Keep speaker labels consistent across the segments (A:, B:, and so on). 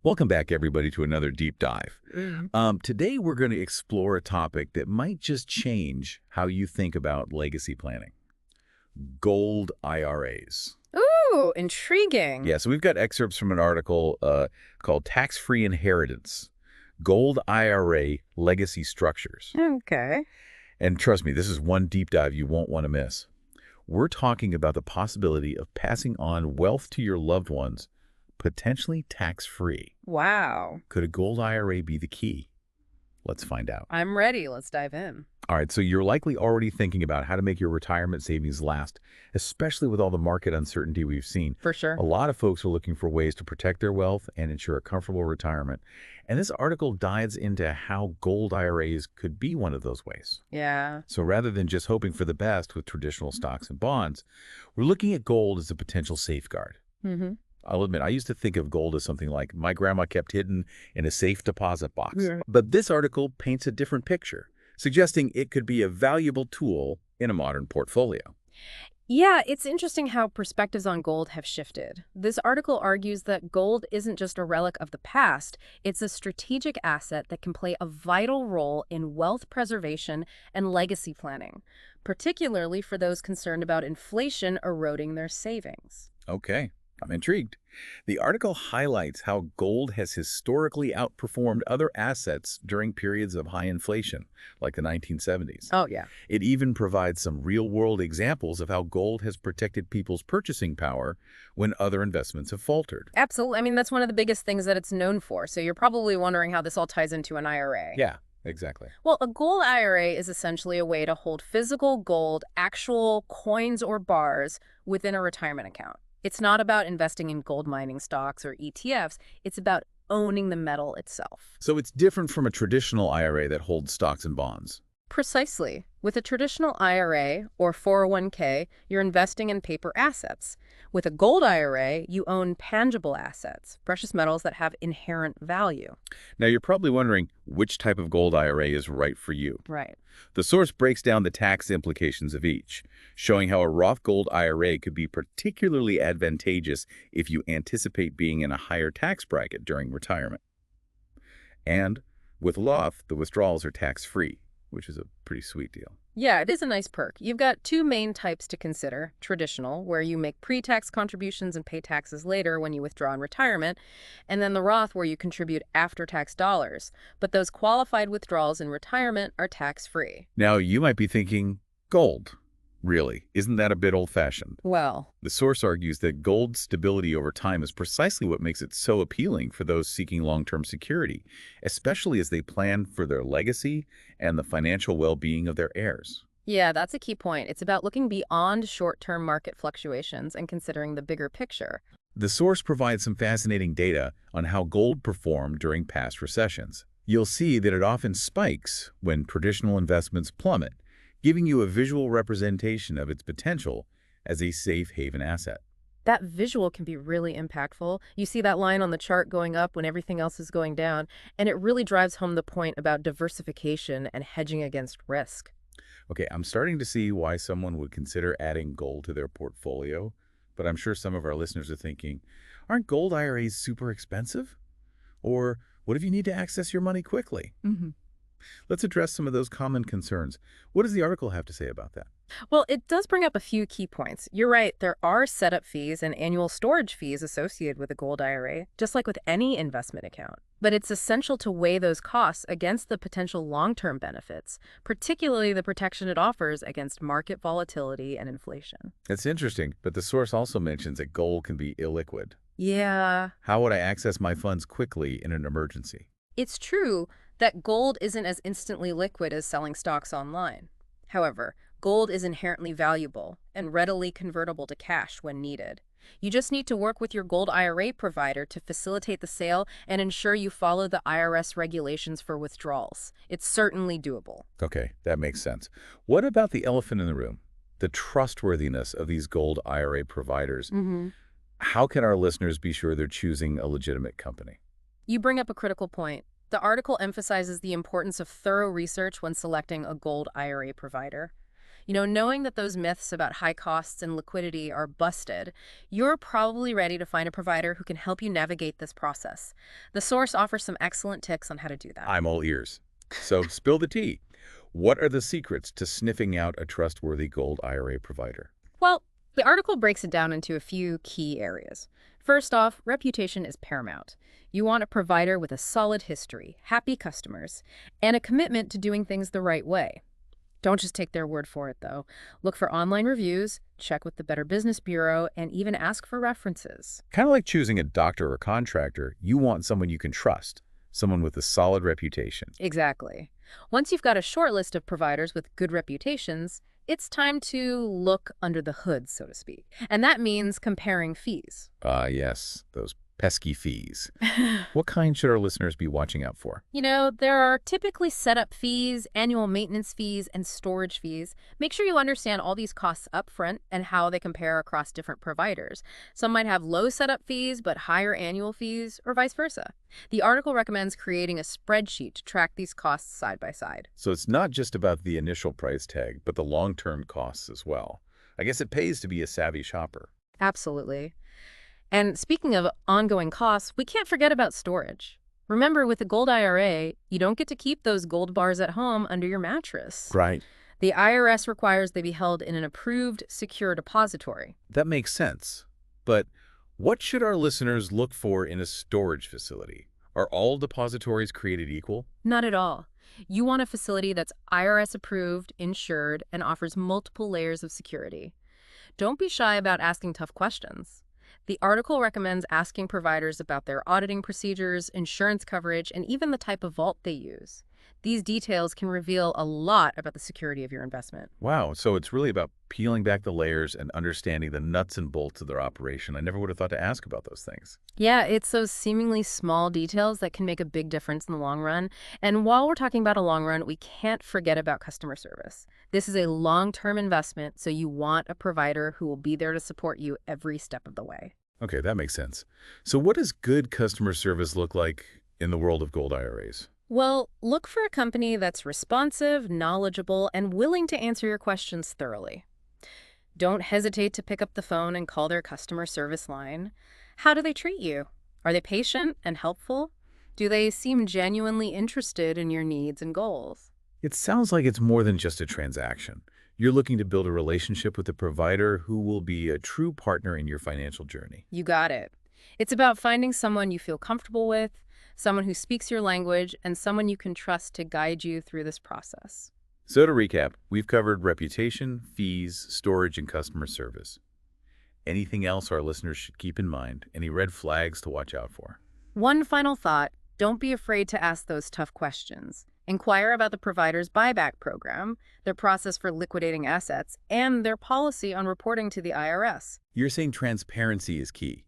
A: Welcome back, everybody, to another deep dive.
B: Mm.
A: Today, we're going to explore a topic that might just change how you think about legacy planning. Gold IRAs.
B: Ooh, intriguing.
A: Yeah, so we've got excerpts from an article called Tax-Free Inheritance, Gold IRA Legacy Structures.
B: Okay.
A: And trust me, this is one deep dive you won't want to miss. We're talking about the possibility of passing on wealth to your loved ones, potentially tax-free.
B: Wow.
A: Could a gold IRA be the key? Let's find out.
B: I'm ready. Let's dive in.
A: All right, so you're likely already thinking about how to make your retirement savings last, especially with all the market uncertainty we've seen.
B: For sure.
A: A lot of folks are looking for ways to protect their wealth and ensure a comfortable retirement. And this article dives into how gold IRAs could be one of those ways.
B: Yeah.
A: So rather than just hoping for the best with traditional stocks and bonds, we're looking at gold as a potential safeguard.
B: Mm-hmm.
A: I'll admit, I used to think of gold as something like my grandma kept hidden in a safe deposit box.
B: Yeah.
A: But this article paints a different picture, suggesting it could be a valuable tool in a modern portfolio.
B: Yeah, it's interesting how perspectives on gold have shifted. This article argues that gold isn't just a relic of the past, it's a strategic asset that can play a vital role in wealth preservation and legacy planning, particularly for those concerned about inflation eroding their savings.
A: Okay, I'm intrigued. The article highlights how gold has historically outperformed other assets during periods of high inflation, like the 1970s.
B: Oh, yeah.
A: It even provides some real-world examples of how gold has protected people's purchasing power when other investments have faltered.
B: Absolutely. I mean, that's one of the biggest things that it's known for. So you're probably wondering how this all ties into an IRA.
A: Yeah, exactly.
B: Well, a gold IRA is essentially a way to hold physical gold, actual coins or bars, within a retirement account. It's not about investing in gold mining stocks or ETFs. It's about owning the metal itself.
A: So it's different from a traditional IRA that holds stocks and bonds.
B: Precisely. With a traditional IRA or 401k, you're investing in paper assets. With a gold IRA, you own tangible assets, precious metals that have inherent value.
A: Now, you're probably wondering which type of gold IRA is right for you.
B: Right.
A: The source breaks down the tax implications of each, showing how a Roth Gold IRA could be particularly advantageous if you anticipate being in a higher tax bracket during retirement. And with Roth, the withdrawals are tax-free, which is a pretty sweet deal.
B: Yeah, it is a nice perk. You've got two main types to consider. Traditional, where you make pre-tax contributions and pay taxes later when you withdraw in retirement, and then the Roth, where you contribute after-tax dollars. But those qualified withdrawals in retirement are tax-free.
A: Now, you might be thinking, gold. Really? Isn't that a bit old-fashioned?
B: Well,
A: The source argues that gold's stability over time is precisely what makes it so appealing for those seeking long-term security, especially as they plan for their legacy and the financial well-being of their heirs.
B: yeah, that's a key point. It's about looking beyond short-term market fluctuations and considering the bigger picture.
A: The source provides some fascinating data on how gold performed during past recessions. You'll see that it often spikes when traditional investments plummet, giving you a visual representation of its potential as a safe haven asset.
B: That visual can be really impactful. You see that line on the chart going up when everything else is going down, and it really drives home the point about diversification and hedging against risk.
A: Okay, I'm starting to see why someone would consider adding gold to their portfolio, but I'm sure some of our listeners are thinking, aren't gold IRAs super expensive? Or what if you need to access your money quickly?
B: Hmm.
A: Let's address some of those common concerns. What does the article have to say about that?
B: Well, it does bring up a few key points. You're right, there are setup fees and annual storage fees associated with a gold IRA, just like with any investment account. But it's essential to weigh those costs against the potential long-term benefits, particularly the protection it offers against market volatility and inflation.
A: It's interesting, but the source also mentions that gold can be illiquid.
B: Yeah,
A: How would I access my funds quickly in an emergency?
B: it's true that gold isn't as instantly liquid as selling stocks online. However, gold is inherently valuable and readily convertible to cash when needed. You just need to work with your gold IRA provider to facilitate the sale and ensure you follow the IRS regulations for withdrawals. It's certainly doable.
A: Okay, that makes sense. What about the elephant in the room? The trustworthiness of these gold IRA providers. How can our listeners be sure they're choosing a legitimate company?
B: You bring up a critical point. The article emphasizes the importance of thorough research when selecting a gold IRA provider. Knowing that those myths about high costs and liquidity are busted, you're probably ready to find a provider who can help you navigate this process. The source offers some excellent tips on how to do that.
A: I'm all ears. So spill the tea. What are the secrets to sniffing out a trustworthy gold IRA provider?
B: Well, the article breaks it down into a few key areas. First off, reputation is paramount. You want a provider with a solid history, happy customers, and a commitment to doing things the right way. Don't just take their word for it, though. Look for online reviews, check with the Better Business Bureau, and even ask for references.
A: Kind of like choosing a doctor or contractor, you want someone you can trust, someone with a solid reputation.
B: Exactly. Once you've got a short list of providers with good reputations, it's time to look under the hood, so to speak. And that means comparing fees.
A: Ah, yes, those pesky fees. What kind should our listeners be watching out for?
B: There are typically setup fees, annual maintenance fees, and storage fees. Make sure you understand all these costs up front and how they compare across different providers. Some might have low setup fees but higher annual fees, or vice versa. The article recommends creating a spreadsheet to track these costs side by side.
A: So it's not just about the initial price tag, but the long-term costs as well. I guess it pays to be a savvy shopper.
B: Absolutely. And speaking of ongoing costs, we can't forget about storage. Remember, with the Gold IRA, you don't get to keep those gold bars at home under your mattress.
A: Right.
B: The IRS requires they be held in an approved, secure depository.
A: That makes sense. But what should our listeners look for in a storage facility? Are all depositories created equal?
B: Not at all. You want a facility that's IRS approved, insured, and offers multiple layers of security. Don't be shy about asking tough questions. The article recommends asking providers about their auditing procedures, insurance coverage, and even the type of vault they use. These details can reveal a lot about the security of your investment.
A: Wow, so it's really about peeling back the layers and understanding the nuts and bolts of their operation. I never would have thought to ask about those things.
B: Yeah, it's those seemingly small details that can make a big difference in the long run. And while we're talking about a long run, we can't forget about customer service. This is a long-term investment, so you want a provider who will be there to support you every step of the way.
A: Okay, that makes sense. So what does good customer service look like in the world of gold IRAs?
B: Well, look for a company that's responsive, knowledgeable, and willing to answer your questions thoroughly. Don't hesitate to pick up the phone and call their customer service line. How do they treat you? Are they patient and helpful? Do they seem genuinely interested in your needs and goals?
A: It sounds like it's more than just a transaction. You're looking to build a relationship with a provider who will be a true partner in your financial journey.
B: You got it. It's about finding someone you feel comfortable with, someone who speaks your language, and someone you can trust to guide you through this process.
A: So to recap, we've covered reputation, fees, storage, and customer service. Anything else our listeners should keep in mind? Any red flags to watch out for?
B: One final thought, don't be afraid to ask those tough questions. Inquire about the provider's buyback program, their process for liquidating assets, and their policy on reporting to the IRS.
A: You're saying transparency is key.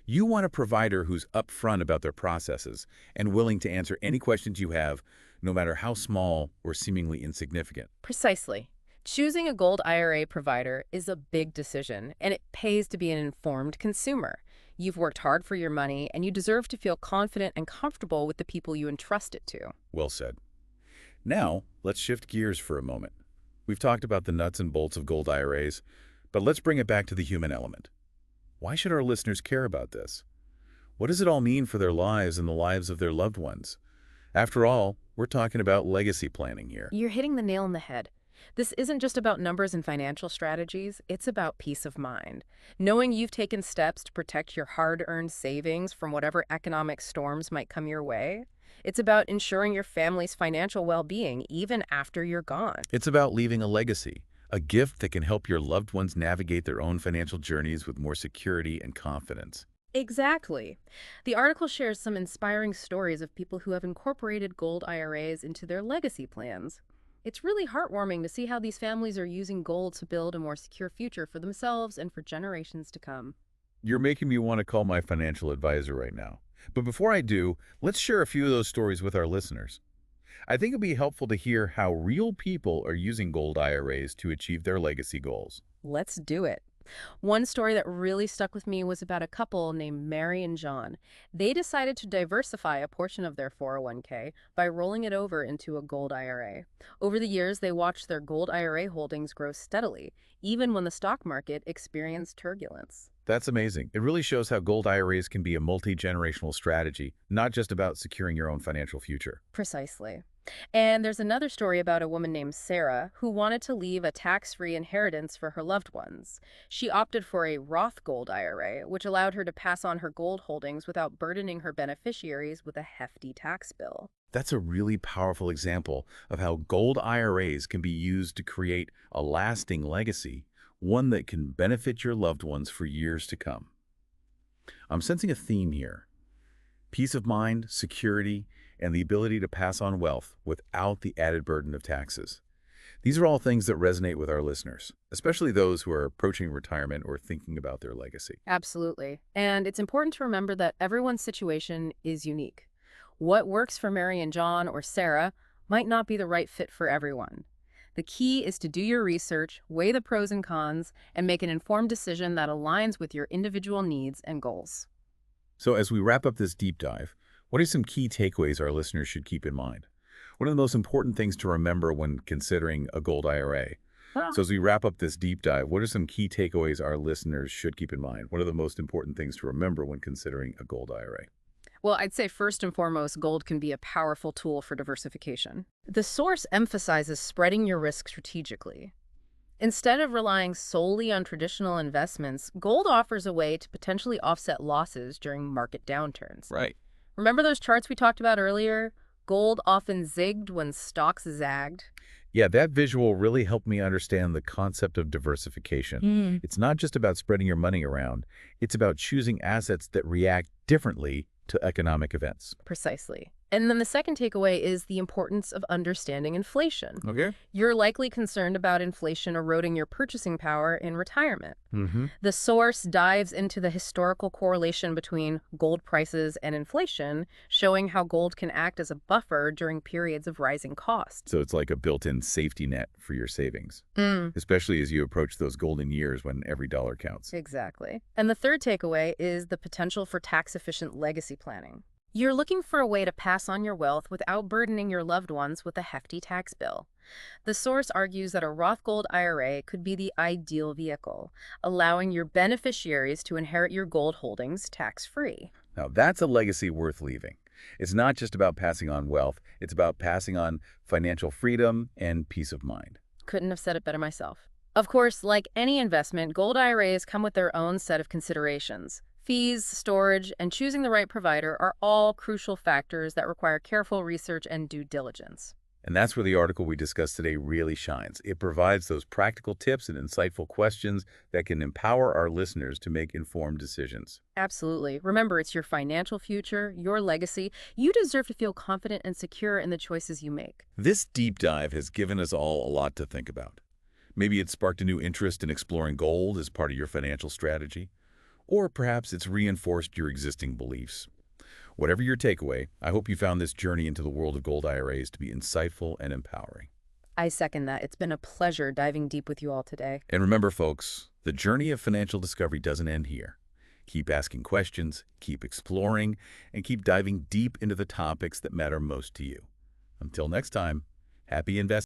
A: You want a provider who's upfront about their processes and willing to answer any questions you have, no matter how small or seemingly insignificant.
B: Precisely. Choosing a gold IRA provider is a big decision, and it pays to be an informed consumer. You've worked hard for your money, and you deserve to feel confident and comfortable with the people you entrust it to.
A: Well said. Now, let's shift gears for a moment. We've talked about the nuts and bolts of gold IRAs, but let's bring it back to the human element. Why should our listeners care about this? What does it all mean for their lives and the lives of their loved ones? After all, we're talking about legacy planning here.
B: You're hitting the nail on the head. This isn't just about numbers and financial strategies, it's about peace of mind. Knowing you've taken steps to protect your hard-earned savings from whatever economic storms might come your way. It's about ensuring your family's financial well-being even after you're gone.
A: It's about leaving a legacy, a gift that can help your loved ones navigate their own financial journeys with more security and confidence.
B: Exactly. The article shares some inspiring stories of people who have incorporated gold IRAs into their legacy plans. It's really heartwarming to see how these families are using gold to build a more secure future for themselves and for generations to come.
A: You're making me want to call my financial advisor right now. But before I do, let's share a few of those stories with our listeners. I think it'd be helpful to hear how real people are using gold IRAs to achieve their legacy goals.
B: Let's do it. One story that really stuck with me was about a couple named Mary and John. They decided to diversify a portion of their 401k by rolling it over into a gold IRA. Over the years, they watched their gold IRA holdings grow steadily, even when the stock market experienced turbulence.
A: That's amazing. It really shows how gold IRAs can be a multi-generational strategy, not just about securing your own financial future.
B: Precisely. And there's another story about a woman named Sarah who wanted to leave a tax-free inheritance for her loved ones. She opted for a Roth Gold IRA, which allowed her to pass on her gold holdings without burdening her beneficiaries with a hefty tax bill.
A: That's a really powerful example of how gold IRAs can be used to create a lasting legacy, one that can benefit your loved ones for years to come. I'm sensing a theme here: peace of mind, security, and the ability to pass on wealth without the added burden of taxes. These are all things that resonate with our listeners, especially those who are approaching retirement or thinking about their legacy.
B: Absolutely. And it's important to remember that everyone's situation is unique. What works for Mary and John or Sarah might not be the right fit for everyone. The key is to do your research, weigh the pros and cons, and make an informed decision that aligns with your individual needs and goals.
A: So as we wrap up this deep dive, what are some key takeaways our listeners should keep in mind? What are the most important things to remember when considering a gold IRA? So as we wrap up this deep dive, what are some key takeaways our listeners should keep in mind? What are the most important things to remember when considering a gold IRA?
B: Well, I'd say first and foremost, gold can be a powerful tool for diversification. The source emphasizes spreading your risk strategically. Instead of relying solely on traditional investments, gold offers a way to potentially offset losses during market downturns.
A: Right.
B: Remember those charts we talked about earlier? Gold often zigged when stocks zagged.
A: Yeah, that visual really helped me understand the concept of diversification. It's not just about spreading your money around, it's about choosing assets that react differently to economic events.
B: Precisely. And then the second takeaway is the importance of understanding inflation.
A: Okay.
B: You're likely concerned about inflation eroding your purchasing power in retirement.
A: Mm-hmm.
B: The source dives into the historical correlation between gold prices and inflation, showing how gold can act as a buffer during periods of rising costs.
A: So it's like a built-in safety net for your savings, especially as you approach those golden years when every dollar counts.
B: Exactly. And the third takeaway is the potential for tax-efficient legacy planning. You're looking for a way to pass on your wealth without burdening your loved ones with a hefty tax bill. The source argues that a Roth Gold IRA could be the ideal vehicle, allowing your beneficiaries to inherit your gold holdings tax-free.
A: Now, that's a legacy worth leaving. It's not just about passing on wealth, it's about passing on financial freedom and peace of mind.
B: Couldn't have said it better myself. Of course, like any investment, gold IRAs come with their own set of considerations. Fees, storage, and choosing the right provider are all crucial factors that require careful research and due diligence.
A: And that's where the article we discussed today really shines. It provides those practical tips and insightful questions that can empower our listeners to make informed decisions.
B: Absolutely. Remember, it's your financial future, your legacy. You deserve to feel confident and secure in the choices you make.
A: This deep dive has given us all a lot to think about. Maybe it sparked a new interest in exploring gold as part of your financial strategy. Or perhaps it's reinforced your existing beliefs. Whatever your takeaway, I hope you found this journey into the world of gold IRAs to be insightful and empowering.
B: I second that. It's been a pleasure diving deep with you all today.
A: And remember, folks, the journey of financial discovery doesn't end here. Keep asking questions, keep exploring, and keep diving deep into the topics that matter most to you. Until next time, happy investing.